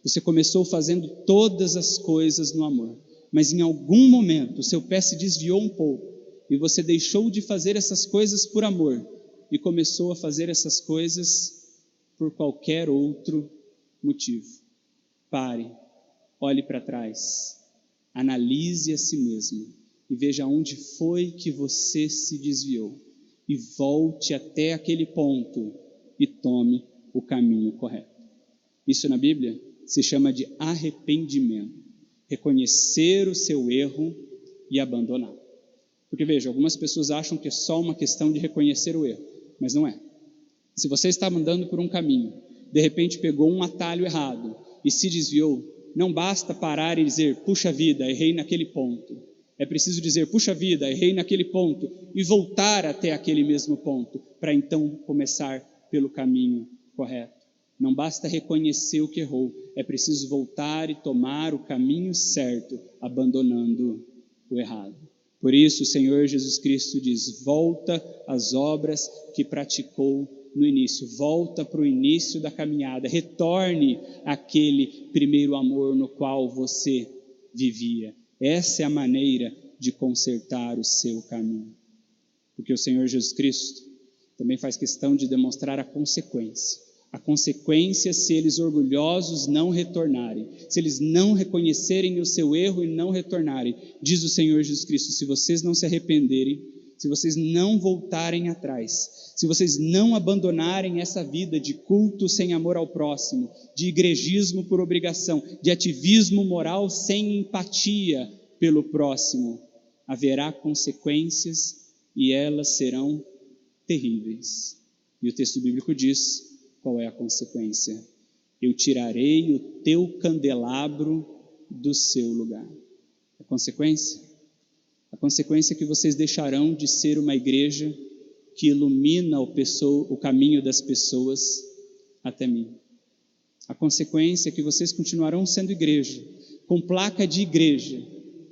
Você começou fazendo todas as coisas no amor, mas em algum momento o seu pé se desviou um pouco e você deixou de fazer essas coisas por amor e começou a fazer essas coisas por qualquer outro motivo. Pare, olhe para trás, analise a si mesmo e veja onde foi que você se desviou e volte até aquele ponto e tome o caminho correto. Isso na Bíblia se chama de arrependimento. Reconhecer o seu erro e abandonar. Porque veja, algumas pessoas acham que é só uma questão de reconhecer o erro, mas não é. Se você está andando por um caminho, de repente pegou um atalho errado e se desviou, não basta parar e dizer, puxa vida, errei naquele ponto. É preciso dizer, puxa vida, errei naquele ponto e voltar até aquele mesmo ponto, para então começar pelo caminho correto. Não basta reconhecer o que errou, é preciso voltar e tomar o caminho certo, abandonando o errado. Por isso o Senhor Jesus Cristo diz, volta às obras que praticou no início, volta para o início da caminhada, retorne àquele primeiro amor no qual você vivia. Essa é a maneira de consertar o seu caminho. Porque o Senhor Jesus Cristo também faz questão de demonstrar a consequência. A consequência se eles orgulhosos não retornarem, se eles não reconhecerem o seu erro e não retornarem. Diz o Senhor Jesus Cristo, se vocês não se arrependerem, se vocês não voltarem atrás, se vocês não abandonarem essa vida de culto sem amor ao próximo, de igrejismo por obrigação, de ativismo moral sem empatia pelo próximo, haverá consequências e elas serão terríveis. E o texto bíblico diz qual é a consequência: eu tirarei o teu candelabro do seu lugar. A consequência? A consequência é que vocês deixarão de ser uma igreja que ilumina o caminho das pessoas até mim. A consequência é que vocês continuarão sendo igreja, com placa de igreja,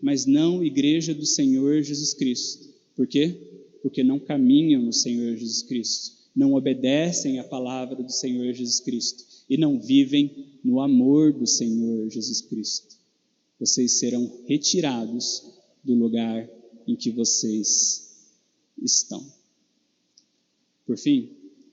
mas não igreja do Senhor Jesus Cristo. Por quê? Porque não caminham no Senhor Jesus Cristo, não obedecem à palavra do Senhor Jesus Cristo e não vivem no amor do Senhor Jesus Cristo. Vocês serão retirados do lugar em que vocês estão. Por fim,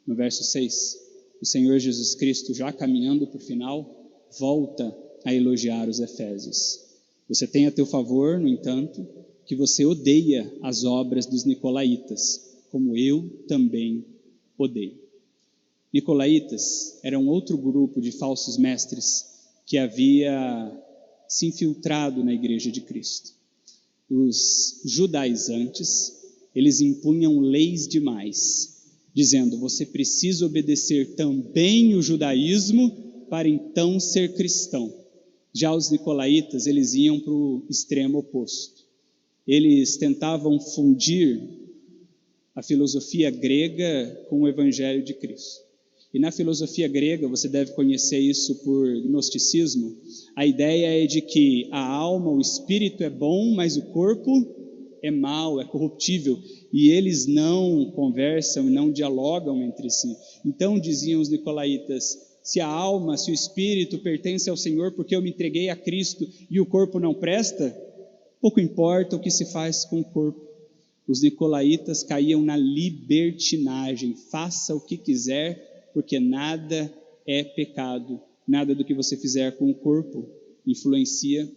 no verso 6, o Senhor Jesus Cristo, já caminhando para o final, volta a elogiar os efésios. Você tem a teu favor, no entanto, que você odeia as obras dos nicolaítas, como eu também odeio. Nicolaítas eram outro grupo de falsos mestres que havia se infiltrado na igreja de Cristo. Os judaizantes, eles impunham leis demais, dizendo: você precisa obedecer também o judaísmo para então ser cristão. Já os nicolaítas, eles iam para o extremo oposto. Eles tentavam fundir a filosofia grega com o evangelho de Cristo. E na filosofia grega, você deve conhecer isso por gnosticismo, a ideia é de que a alma, o espírito é bom, mas o corpo é mau, é corruptível, e eles não conversam e não dialogam entre si. Então diziam os nicolaítas: se a alma, se o espírito pertence ao Senhor porque eu me entreguei a Cristo e o corpo não presta, pouco importa o que se faz com o corpo. Os nicolaítas caíam na libertinagem: faça o que quiser, porque nada é pecado, nada do que você fizer com o corpo influencia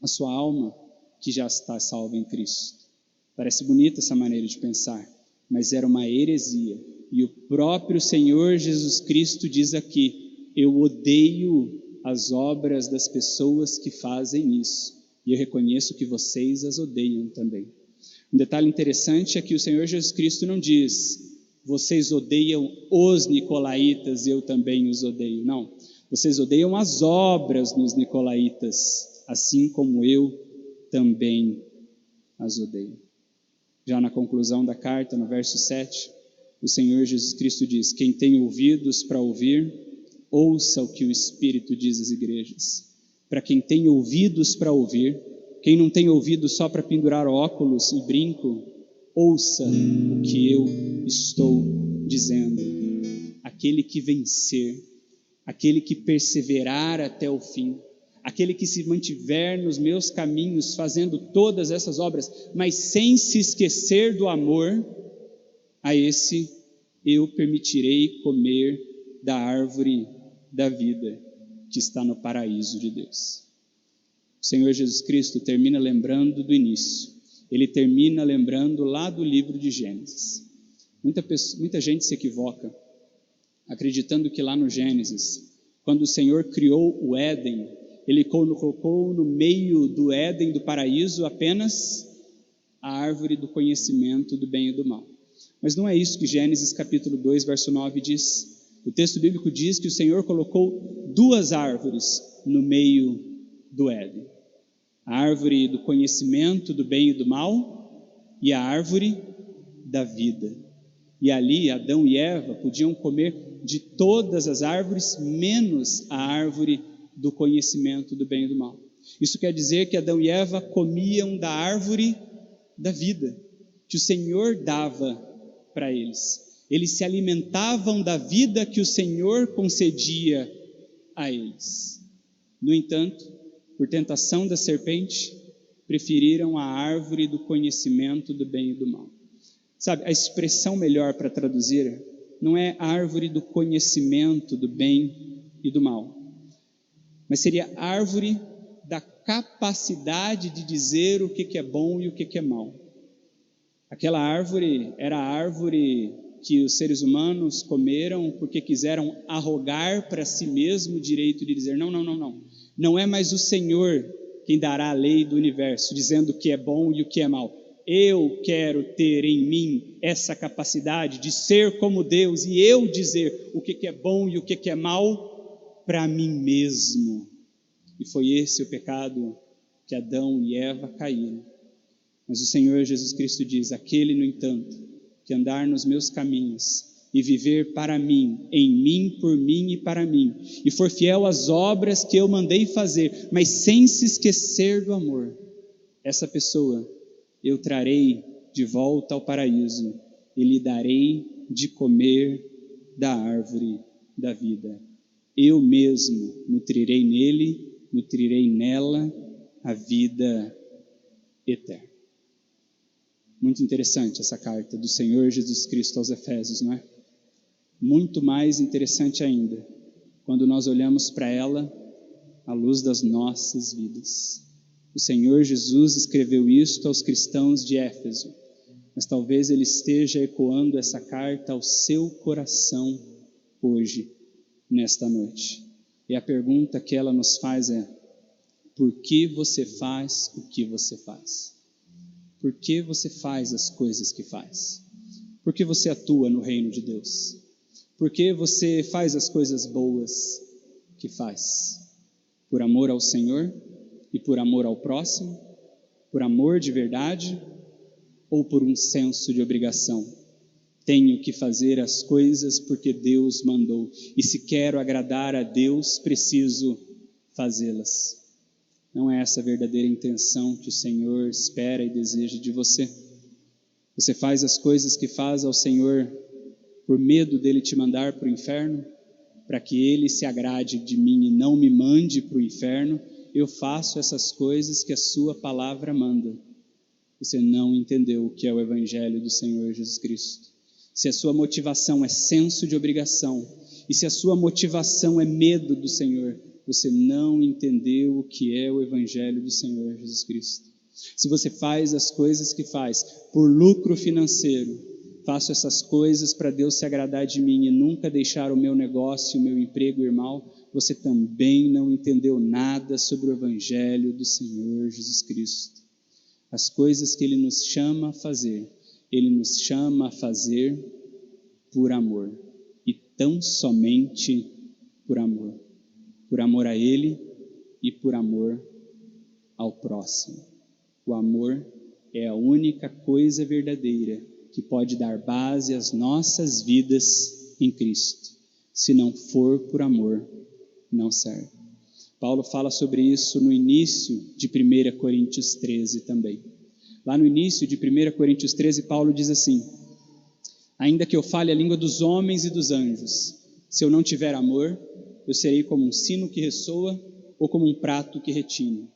a sua alma, que já está salva em Cristo. Parece bonita essa maneira de pensar, mas era uma heresia. E o próprio Senhor Jesus Cristo diz aqui: eu odeio as obras das pessoas que fazem isso, e eu reconheço que vocês as odeiam também. Um detalhe interessante é que o Senhor Jesus Cristo não diz: vocês odeiam os nicolaítas e eu também os odeio. Não, vocês odeiam as obras dos nicolaítas, assim como eu também as odeio. Já na conclusão da carta, no verso 7, o Senhor Jesus Cristo diz: quem tem ouvidos para ouvir, ouça o que o Espírito diz às igrejas. Para quem tem ouvidos para ouvir, quem não tem ouvido só para pendurar óculos e brinco, ouça o que eu estou dizendo. Aquele que vencer, aquele que perseverar até o fim, aquele que se mantiver nos meus caminhos, fazendo todas essas obras, mas sem se esquecer do amor, a esse eu permitirei comer da árvore da vida que está no paraíso de Deus. O Senhor Jesus Cristo termina lembrando do início. Ele termina lembrando lá do livro de Gênesis. Muita gente se equivoca, acreditando que lá no Gênesis, quando o Senhor criou o Éden, Ele colocou no meio do Éden, do paraíso, apenas a árvore do conhecimento do bem e do mal. Mas não é isso que Gênesis capítulo 2, verso 9 diz. O texto bíblico diz que o Senhor colocou duas árvores no meio do Éden: a árvore do conhecimento do bem e do mal e a árvore da vida. E ali Adão e Eva podiam comer de todas as árvores, menos a árvore do conhecimento do bem e do mal. Isso quer dizer que Adão e Eva comiam da árvore da vida, que o Senhor dava para eles. Eles se alimentavam da vida que o Senhor concedia a eles. No entanto, por tentação da serpente, preferiram a árvore do conhecimento do bem e do mal. Sabe, a expressão melhor para traduzir não é árvore do conhecimento do bem e do mal, mas seria árvore da capacidade de dizer o que é bom e o que é mal. Aquela árvore era a árvore que os seres humanos comeram porque quiseram arrogar para si mesmo o direito de dizer: não, não é mais o Senhor quem dará a lei do universo, dizendo o que é bom e o que é mal. Eu quero ter em mim essa capacidade de ser como Deus e eu dizer o que é bom e o que é mal para mim mesmo. E foi esse o pecado que Adão e Eva caíram. Mas o Senhor Jesus Cristo diz: aquele, no entanto, que andar nos meus caminhos e viver para mim, em mim, por mim e para mim, e for fiel às obras que eu mandei fazer, mas sem se esquecer do amor, essa pessoa eu trarei de volta ao paraíso e lhe darei de comer da árvore da vida. Eu mesmo nutrirei nele, nutrirei nela a vida eterna. Muito interessante essa carta do Senhor Jesus Cristo aos Efésios, não é? Muito mais interessante ainda, quando nós olhamos para ela à luz das nossas vidas. O Senhor Jesus escreveu isto aos cristãos de Éfeso, mas talvez Ele esteja ecoando essa carta ao seu coração hoje, nesta noite. E a pergunta que ela nos faz é: por que você faz o que você faz? Por que você faz as coisas que faz? Por que você atua no reino de Deus? Por que você faz as coisas boas que faz? Por amor ao Senhor e por amor ao próximo? Por amor de verdade ou por um senso de obrigação? Tenho que fazer as coisas porque Deus mandou, e se quero agradar a Deus, preciso fazê-las. Não é essa a verdadeira intenção que o Senhor espera e deseja de você. Você faz as coisas que faz ao Senhor por medo dele te mandar para o inferno, para que ele se agrade de mim e não me mande para o inferno. Eu faço essas coisas que a sua palavra manda. Você não entendeu o que é o Evangelho do Senhor Jesus Cristo. Se a sua motivação é senso de obrigação, e se a sua motivação é medo do Senhor, você não entendeu o que é o Evangelho do Senhor Jesus Cristo. Se você faz as coisas que faz por lucro financeiro, faço essas coisas para Deus se agradar de mim e nunca deixar o meu negócio, o meu emprego ir mal, você também não entendeu nada sobre o Evangelho do Senhor Jesus Cristo. As coisas que Ele nos chama a fazer, Ele nos chama a fazer por amor, e tão somente por amor. Por amor a Ele e por amor ao próximo. O amor é a única coisa verdadeira que pode dar base às nossas vidas em Cristo. Se não for por amor, não serve. Paulo fala sobre isso no início de 1 Coríntios 13 também. Lá no início de 1 Coríntios 13, Paulo diz assim: ainda que eu fale a língua dos homens e dos anjos, se eu não tiver amor, eu serei como um sino que ressoa ou como um prato que retine.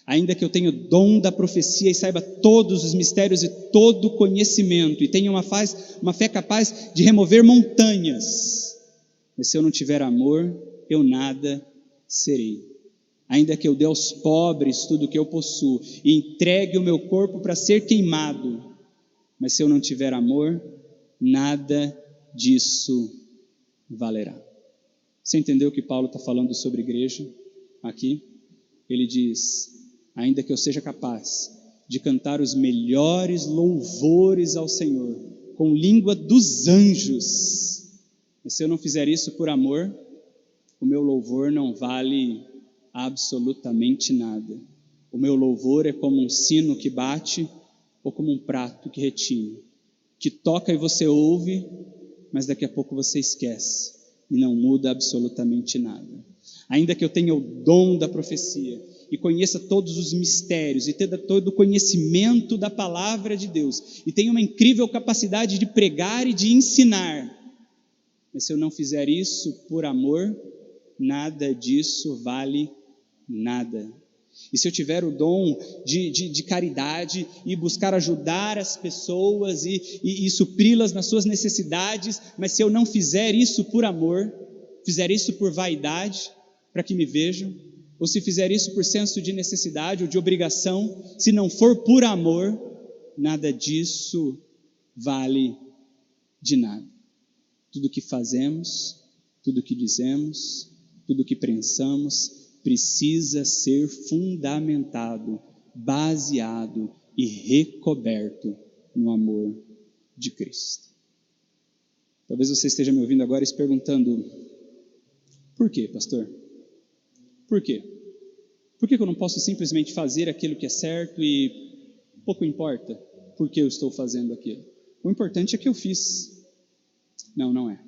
Ainda que eu tenha o dom da profecia e saiba todos os mistérios e todo o conhecimento, e tenha uma fé capaz de remover montanhas, mas se eu não tiver amor, eu nada serei. Ainda que eu dê aos pobres tudo o que eu possuo e entregue o meu corpo para ser queimado, mas se eu não tiver amor, nada disso valerá. Você entendeu o que Paulo está falando sobre igreja aqui? Ele diz: ainda que eu seja capaz de cantar os melhores louvores ao Senhor com língua dos anjos, mas se eu não fizer isso por amor, o meu louvor não vale absolutamente nada. O meu louvor é como um sino que bate ou como um prato que retine, que toca e você ouve, mas daqui a pouco você esquece e não muda absolutamente nada. Ainda que eu tenha o dom da profecia e conheça todos os mistérios e tenha todo o conhecimento da palavra de Deus e tenha uma incrível capacidade de pregar e de ensinar, mas se eu não fizer isso por amor, nada disso vale nada. E se eu tiver o dom de caridade e buscar ajudar as pessoas e supri-las nas suas necessidades, mas se eu não fizer isso por amor, fizer isso por vaidade, para que me vejam, ou se fizer isso por senso de necessidade ou de obrigação, se não for por amor, nada disso vale de nada. Tudo que fazemos, tudo que dizemos, tudo que pensamos, precisa ser fundamentado, baseado e recoberto no amor de Cristo. Talvez você esteja me ouvindo agora e se perguntando: por quê, pastor? Por quê? Por que eu não posso simplesmente fazer aquilo que é certo e pouco importa por que eu estou fazendo aquilo? O importante é que eu fiz. Não, não é.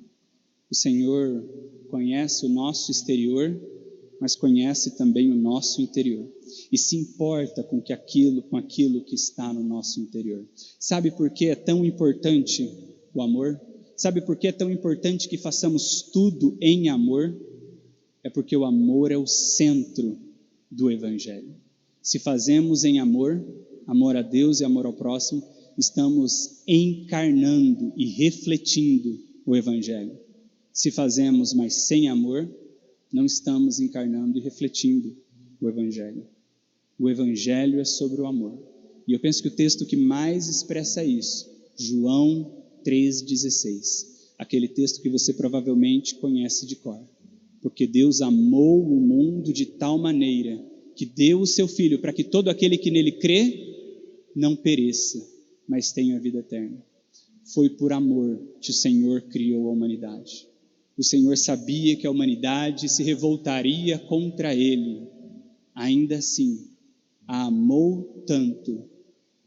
O Senhor conhece o nosso exterior, mas conhece também o nosso interior. E se importa com aquilo que está no nosso interior. Sabe por que é tão importante o amor? Sabe por que é tão importante que façamos tudo em amor? É porque o amor é o centro do Evangelho. Se fazemos em amor, amor a Deus e amor ao próximo, estamos encarnando e refletindo o Evangelho. Se fazemos, mas sem amor, não estamos encarnando e refletindo o Evangelho. O Evangelho é sobre o amor. E eu penso que o texto que mais expressa isso, João 3,16, aquele texto que você provavelmente conhece de cor. Porque Deus amou o mundo de tal maneira que deu o seu Filho para que todo aquele que nele crê não pereça, mas tenha a vida eterna. Foi por amor que o Senhor criou a humanidade. O Senhor sabia que a humanidade se revoltaria contra Ele. Ainda assim, a amou tanto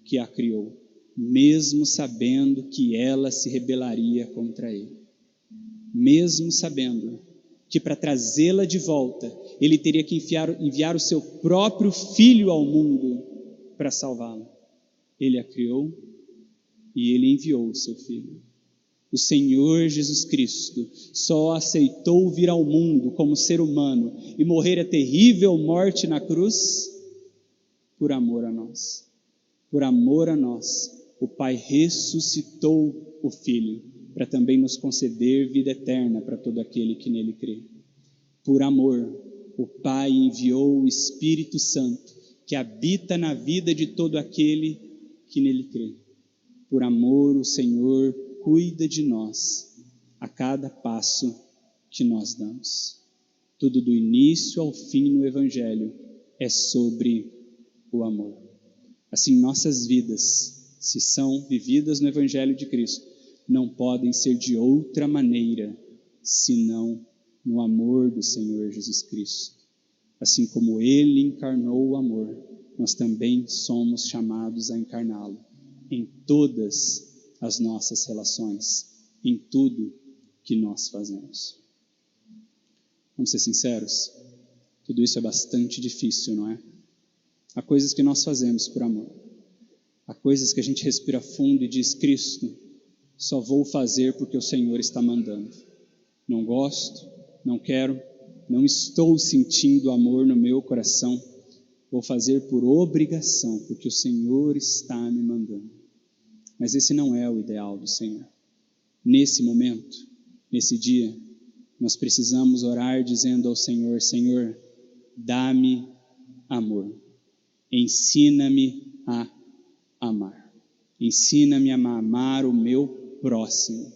que a criou, mesmo sabendo que ela se rebelaria contra Ele. Mesmo sabendo que para trazê-la de volta, Ele teria que enviar o seu próprio Filho ao mundo para salvá-la. Ele a criou e Ele enviou o seu Filho. O Senhor Jesus Cristo só aceitou vir ao mundo como ser humano e morrer a terrível morte na cruz por amor a nós. Por amor a nós, o Pai ressuscitou o Filho para também nos conceder vida eterna para todo aquele que nele crê. Por amor, o Pai enviou o Espírito Santo que habita na vida de todo aquele que nele crê. Por amor, o Senhor cuida de nós a cada passo que nós damos. Tudo do início ao fim no Evangelho é sobre o amor. Assim, nossas vidas, se são vividas no Evangelho de Cristo, não podem ser de outra maneira, senão no amor do Senhor Jesus Cristo. Assim como Ele encarnou o amor, nós também somos chamados a encarná-lo em todas as nossas relações, em tudo que nós fazemos. Vamos ser sinceros? Tudo isso é bastante difícil, não é? Há coisas que nós fazemos por amor. Há coisas que a gente respira fundo e diz: Cristo, só vou fazer porque o Senhor está mandando. Não gosto, não quero, não estou sentindo amor no meu coração. Vou fazer por obrigação, porque o Senhor está me mandando. Mas esse não é o ideal do Senhor. Nesse momento, nesse dia, nós precisamos orar dizendo ao Senhor: Senhor, dá-me amor. Ensina-me a amar. Ensina-me a amar o meu próximo.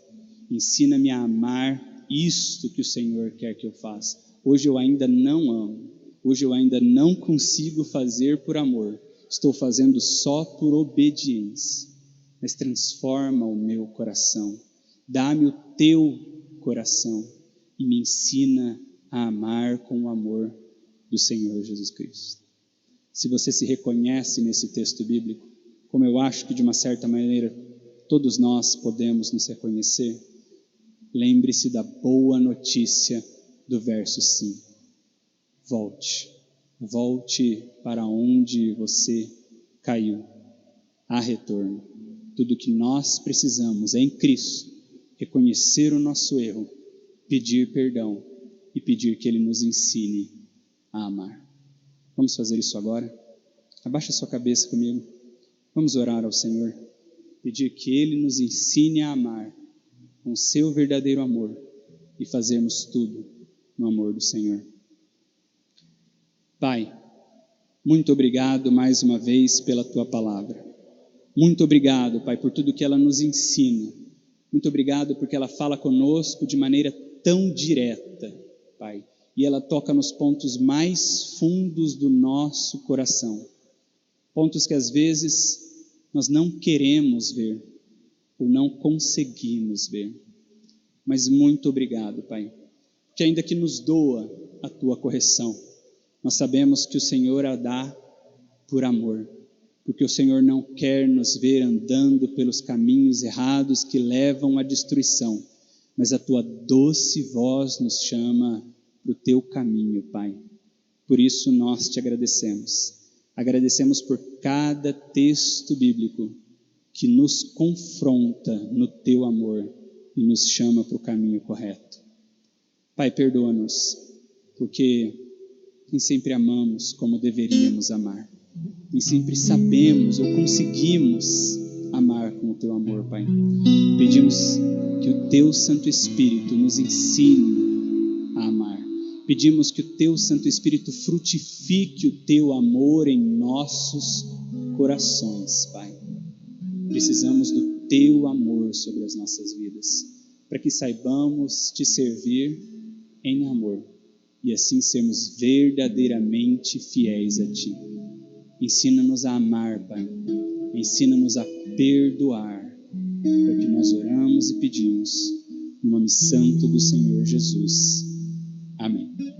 Ensina-me a amar isto que o Senhor quer que eu faça. Hoje eu ainda não amo. Hoje eu ainda não consigo fazer por amor. Estou fazendo só por obediência. Mas transforma o meu coração. Dá-me o teu coração e me ensina a amar com o amor do Senhor Jesus Cristo. Se você se reconhece nesse texto bíblico, como eu acho que de uma certa maneira todos nós podemos nos reconhecer, lembre-se da boa notícia do verso 5. Volte para onde você caiu. Há retorno. Tudo que nós precisamos é em Cristo, reconhecer o nosso erro, pedir perdão e pedir que Ele nos ensine a amar. Vamos fazer isso agora? Abaixa sua cabeça comigo. Vamos orar ao Senhor, pedir que Ele nos ensine a amar com o seu verdadeiro amor e fazermos tudo no amor do Senhor. Pai, muito obrigado mais uma vez pela Tua palavra. Muito obrigado, Pai, por tudo que ela nos ensina. Muito obrigado porque ela fala conosco de maneira tão direta, Pai, e ela toca nos pontos mais fundos do nosso coração. Pontos que às vezes nós não queremos ver, ou não conseguimos ver. Mas muito obrigado, Pai, porque ainda que nos doa a Tua correção, nós sabemos que o Senhor a dá por amor, porque o Senhor não quer nos ver andando pelos caminhos errados que levam à destruição, mas a Tua doce voz nos chama para o Teu caminho, Pai. Por isso nós te agradecemos. Agradecemos por cada texto bíblico que nos confronta no Teu amor e nos chama para o caminho correto. Pai, perdoa-nos, porque nem sempre amamos como deveríamos amar. Nem sempre sabemos ou conseguimos amar com o Teu amor, Pai. Pedimos que o Teu Santo Espírito nos ensine a amar. Pedimos que o Teu Santo Espírito frutifique o Teu amor em nossos corações, Pai. Precisamos do Teu amor sobre as nossas vidas, para que saibamos Te servir em amor e assim sermos verdadeiramente fiéis a Ti. Ensina-nos a amar, Pai. Ensina-nos a perdoar. É o que nós oramos e pedimos, no nome santo do Senhor Jesus. Amém.